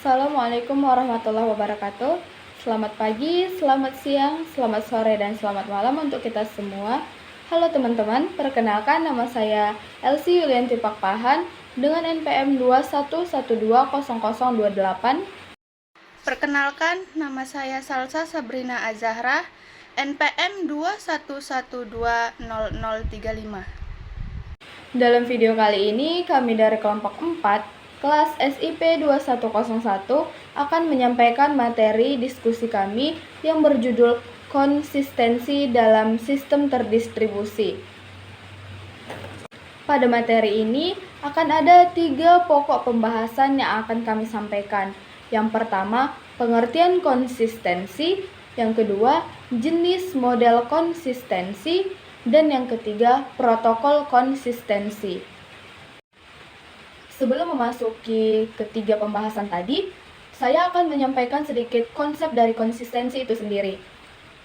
Assalamualaikum warahmatullahi wabarakatuh. Selamat pagi, selamat siang, selamat sore, dan selamat malam untuk kita semua. Halo teman-teman, perkenalkan nama saya Elsie Yulianti Pakpahan dengan NPM 211200028. Perkenalkan, nama saya Salsa Sabrina Azahra, NPM 211200035. Dalam video kali ini, kami dari kelompok 4, kelas SIP 2101 akan menyampaikan materi diskusi kami yang berjudul konsistensi dalam sistem terdistribusi. Pada materi ini akan ada 3 pokok pembahasan yang akan kami sampaikan. Yang pertama, pengertian konsistensi. Yang kedua, jenis model konsistensi. Dan yang ketiga, protokol konsistensi. Sebelum memasuki ketiga pembahasan tadi, saya akan menyampaikan sedikit konsep dari konsistensi itu sendiri,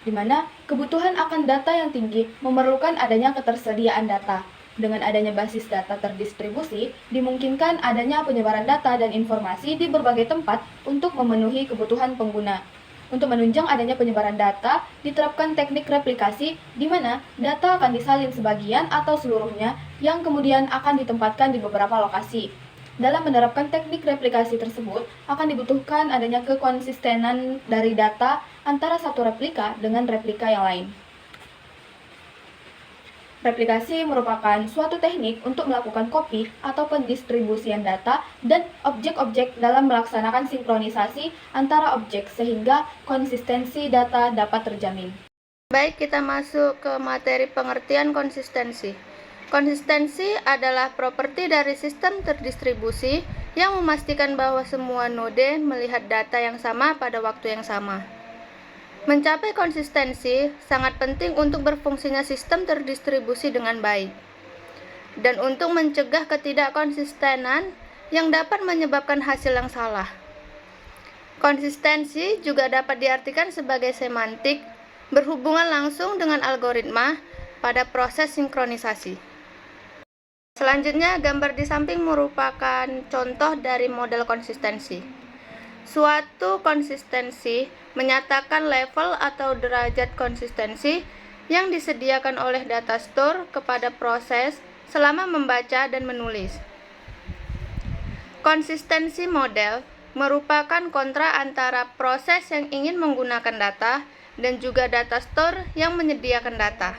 di mana kebutuhan akan data yang tinggi memerlukan adanya ketersediaan data. Dengan adanya basis data terdistribusi, dimungkinkan adanya penyebaran data dan informasi di berbagai tempat untuk memenuhi kebutuhan pengguna. Untuk menunjang adanya penyebaran data, diterapkan teknik replikasi di mana data akan disalin sebagian atau seluruhnya yang kemudian akan ditempatkan di beberapa lokasi. Dalam menerapkan teknik replikasi tersebut, akan dibutuhkan adanya kekonsistenan dari data antara satu replika dengan replika yang lain. Replikasi merupakan suatu teknik untuk melakukan copy atau pendistribusian data dan objek-objek dalam melaksanakan sinkronisasi antara objek sehingga konsistensi data dapat terjamin. Baik, kita masuk ke materi pengertian konsistensi. Konsistensi adalah properti dari sistem terdistribusi yang memastikan bahwa semua node melihat data yang sama pada waktu yang sama. Mencapai konsistensi sangat penting untuk berfungsinya sistem terdistribusi dengan baik, dan untuk mencegah ketidakkonsistenan yang dapat menyebabkan hasil yang salah. Konsistensi juga dapat diartikan sebagai semantik, berhubungan langsung dengan algoritma pada proses sinkronisasi. Selanjutnya, gambar di samping merupakan contoh dari model konsistensi. Suatu konsistensi menyatakan level atau derajat konsistensi yang disediakan oleh data store kepada proses selama membaca dan menulis. Konsistensi model merupakan kontra antara proses yang ingin menggunakan data dan juga data store yang menyediakan data.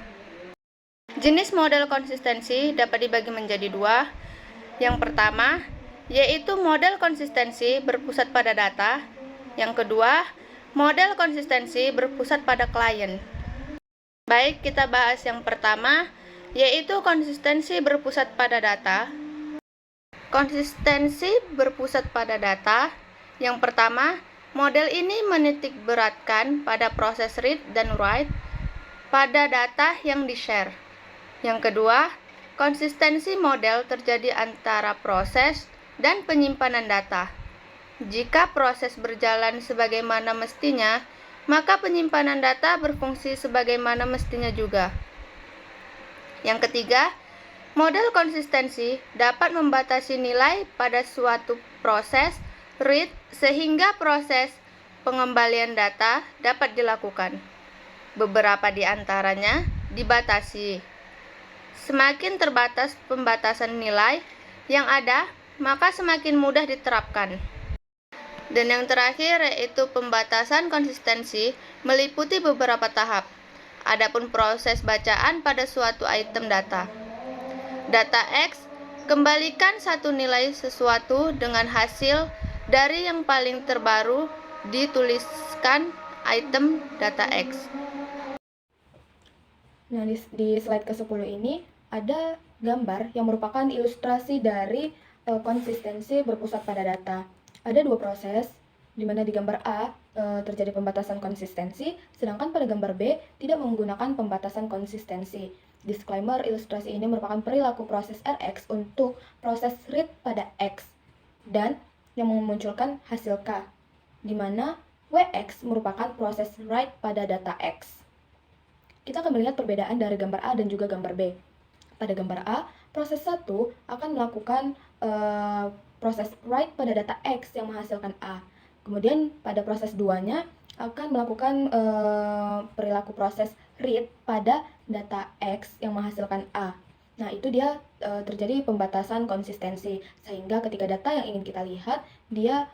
Jenis model konsistensi dapat dibagi menjadi 2. Yang pertama, yaitu model konsistensi berpusat pada data. Yang kedua, model konsistensi berpusat pada klien. Baik, kita bahas yang pertama, yaitu konsistensi berpusat pada data. Konsistensi berpusat pada data. Yang pertama, model ini menitikberatkan pada proses read dan write pada data yang di-share. Yang kedua, konsistensi model terjadi antara proses dan penyimpanan data. Jika proses berjalan sebagaimana mestinya, maka penyimpanan data berfungsi sebagaimana mestinya juga. Yang ketiga, model konsistensi dapat membatasi nilai pada suatu proses read sehingga proses pengembalian data dapat dilakukan. Beberapa di antaranya dibatasi. Semakin terbatas pembatasan nilai yang ada, maka semakin mudah diterapkan. Dan yang terakhir yaitu pembatasan konsistensi meliputi beberapa tahap. Adapun proses bacaan pada suatu item data. Data X, kembalikan satu nilai sesuatu dengan hasil dari yang paling terbaru dituliskan item data X. Nah, di slide ke-10 ini ada gambar yang merupakan ilustrasi dari konsistensi berpusat pada data. Ada 2 proses, di mana di gambar A terjadi pembatasan konsistensi, sedangkan pada gambar B tidak menggunakan pembatasan konsistensi. Disclaimer, ilustrasi ini merupakan perilaku proses Rx untuk proses read pada X, dan yang memunculkan hasil K, di mana Wx merupakan proses write pada data X. Kita akan melihat perbedaan dari gambar A dan juga gambar B. Pada gambar A, proses 1 akan melakukan proses write pada data X yang menghasilkan A. Kemudian pada proses 2-nya akan melakukan perilaku proses read pada data X yang menghasilkan A. Nah, itu dia terjadi pembatasan konsistensi, sehingga ketika data yang ingin kita lihat, dia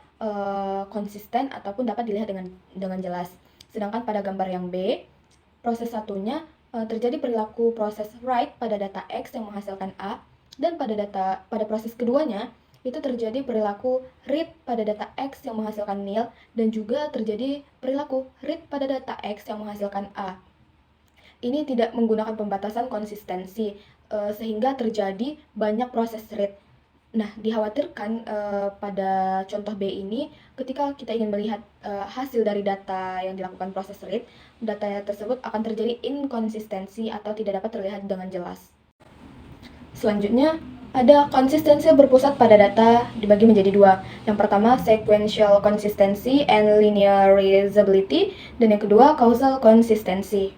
konsisten ataupun dapat dilihat dengan jelas. Sedangkan pada gambar yang B, proses satunya terjadi perilaku proses write pada data X yang menghasilkan A, dan pada proses keduanya itu terjadi perilaku read pada data X yang menghasilkan nil, dan juga terjadi perilaku read pada data X yang menghasilkan A. Ini tidak menggunakan pembatasan konsistensi, sehingga terjadi banyak proses read. Nah, dikhawatirkan pada contoh B ini, ketika kita ingin melihat hasil dari data yang dilakukan proses read, data tersebut akan terjadi inkonsistensi atau tidak dapat terlihat dengan jelas. Selanjutnya, ada konsistensi berpusat pada data dibagi menjadi dua. Yang pertama, sequential consistency and linear reusability, dan yang kedua, causal consistency.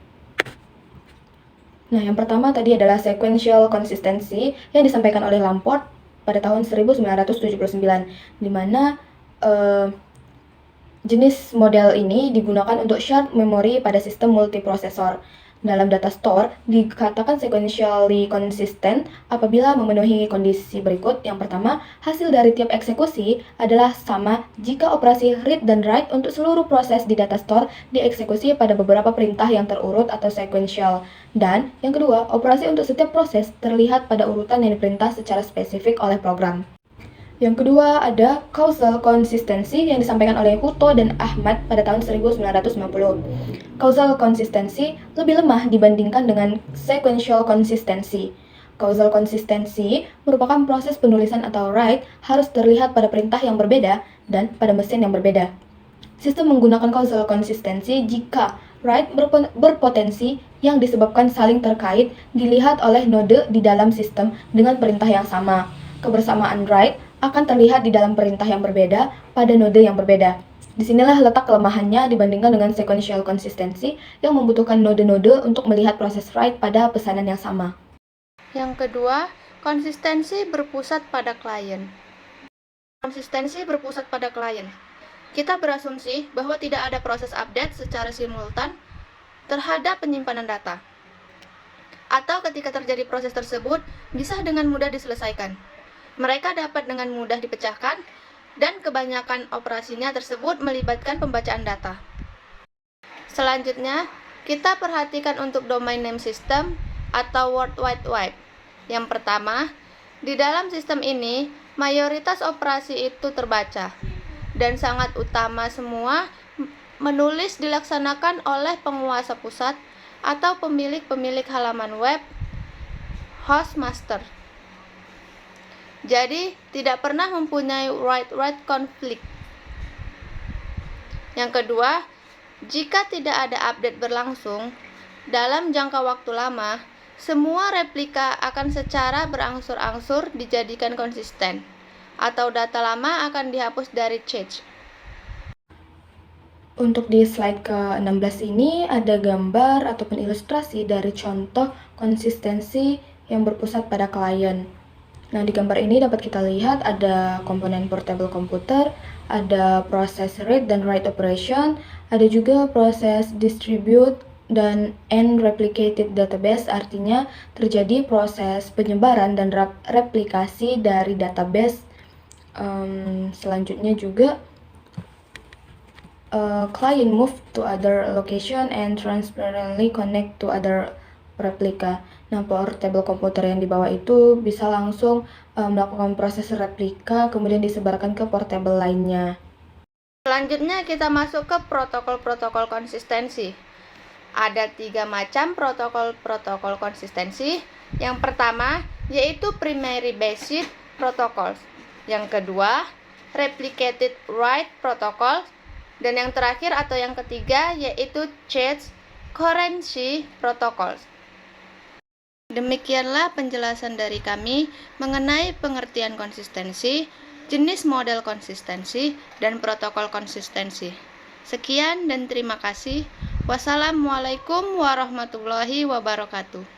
Nah, yang pertama tadi adalah sequential consistency yang disampaikan oleh Lamport pada tahun 1979, di mana jenis model ini digunakan untuk shared memory pada sistem multiprosesor. Dalam data store, dikatakan sequentially consistent apabila memenuhi kondisi berikut. Yang pertama, hasil dari tiap eksekusi adalah sama jika operasi read dan write untuk seluruh proses di data store dieksekusi pada beberapa perintah yang terurut atau sequential. Dan yang kedua, operasi untuk setiap proses terlihat pada urutan yang diperintah secara spesifik oleh program. Yang kedua ada causal consistency yang disampaikan oleh Hutto dan Ahmad pada tahun 1990. Causal consistency lebih lemah dibandingkan dengan sequential consistency. Causal consistency merupakan proses penulisan atau write harus terlihat pada perintah yang berbeda dan pada mesin yang berbeda. Sistem menggunakan causal consistency jika write berpotensi yang disebabkan saling terkait dilihat oleh node di dalam sistem dengan perintah yang sama. Kebersamaan write akan terlihat di dalam perintah yang berbeda pada node yang berbeda. Disinilah letak kelemahannya dibandingkan dengan sequential consistency yang membutuhkan node-node untuk melihat proses write pada pesanan yang sama. Yang kedua, konsistensi berpusat pada klien. Konsistensi berpusat pada klien. Kita berasumsi bahwa tidak ada proses update secara simultan terhadap penyimpanan data. Atau ketika terjadi proses tersebut, bisa dengan mudah diselesaikan. Mereka dapat dengan mudah dipecahkan, dan kebanyakan operasinya tersebut melibatkan pembacaan data. Selanjutnya, kita perhatikan untuk domain name system atau World Wide Web. Yang pertama, di dalam sistem ini, mayoritas operasi itu terbaca, dan sangat utama semua menulis dilaksanakan oleh penguasa pusat atau pemilik halaman web, host master. Jadi, tidak pernah mempunyai write-write konflik. Yang kedua, jika tidak ada update berlangsung dalam jangka waktu lama, semua replika akan secara berangsur-angsur dijadikan konsisten, atau data lama akan dihapus dari cache. Untuk di slide ke-16 ini ada gambar ataupun ilustrasi dari contoh konsistensi yang berpusat pada klien. Nah, di gambar ini dapat kita lihat ada komponen portable komputer, ada proses read dan write operation, ada juga proses distribute dan unreplicated database, artinya terjadi proses penyebaran dan replikasi dari database. Selanjutnya juga client move to other location and transparently connect to other replika. Nah, portable komputer yang di bawah itu bisa langsung melakukan proses replika, kemudian disebarkan ke portable lainnya. Selanjutnya kita masuk ke protokol-protokol konsistensi. Ada 3 macam protokol-protokol konsistensi. Yang pertama yaitu primary basic protocols. Yang kedua, replicated write protocol. Dan yang terakhir atau yang ketiga yaitu change currency protocols. Demikianlah penjelasan dari kami mengenai pengertian konsistensi, jenis model konsistensi, dan protokol konsistensi. Sekian dan terima kasih. Wassalamualaikum warahmatullahi wabarakatuh.